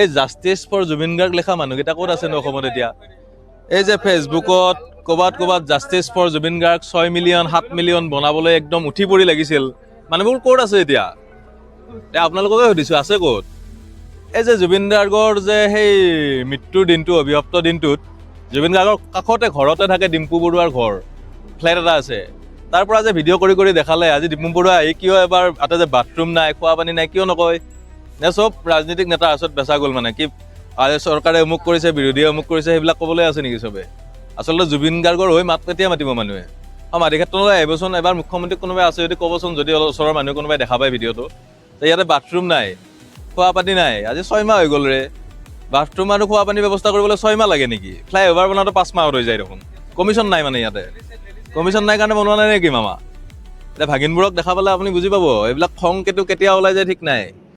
এই justice for Zubeen Garg লেখা মানুহকেইটা ক'ত আছে নো অসমত এতিয়া? এই যে ফেচবুকত ক'ৰবাত justice for Zubeen Garg 6 million 7 million বনাবলৈ একদম উঠি পৰি লাগিছিল, মানুহবোৰ ক'ত আছে এতিয়া? আপোনালোককে সুধিছোঁ, আছে ক'ত? এই যে জুবিন গাৰ্গৰ যে সেই মৃত্যুৰ দিনটো, অভিশপ্ত দিনটোত জুবিন গাৰ্গৰ কাষতে ঘৰতে থাকে ডিম্পু বৰুৱাৰ ঘৰ, ফ্লেট এটা আছে। তাৰ পৰা যে ভিডিঅ' কৰি দেখালে, আজি ডিম্পু বৰুৱা আহি কিয় এবাৰ তাতে যে বাথৰুম নাই, খোৱা পানী নাই, কিয় নকয়? নে চব ৰাজনীতিক নেতাৰ ওচৰত বেচা গ'ল মানে কি চৰকাৰে অমুক কৰিছে, বিৰোধীয়ে অমুক কৰিছে, সেইবিলাক ক'বলৈ আছে নেকি চবে? আচলতে জুবিন গাৰ্গৰ হৈ মাত কেতিয়া মাতিব মানুহে? মাটি ক্ষেত্ৰলৈ আহিবচোন এবাৰ, মুখ্যমন্ত্ৰীক কোনোবাই আছে যদি ক'বচোন, যদি ওচৰৰ মানুহে কোনোবাই দেখা পায় ভিডিঅ'টো। ইয়াতে বাথৰুম নাই, খোৱা পানী নাই, আজি 6 মাহ হৈ গ'ল ৰে। বাথৰুম আৰু খোৱা পানীৰ ব্যৱস্থা কৰিবলৈ 6 মাহ লাগে নেকি? ফ্লাইঅভাৰ বনাওঁতে 5 মাহত হৈ যায় দেখোন। কমিশ্যন নাই মানে ইয়াতে, কমিশ্যন নাই কাৰণে বনোৱা নাই নেকি মামা? এতিয়া ভাগিনবোৰক দেখা পালে আপুনি বুজি পাব, এইবিলাক খং কেতিয়া ওলাই যায় ঠিক নাই।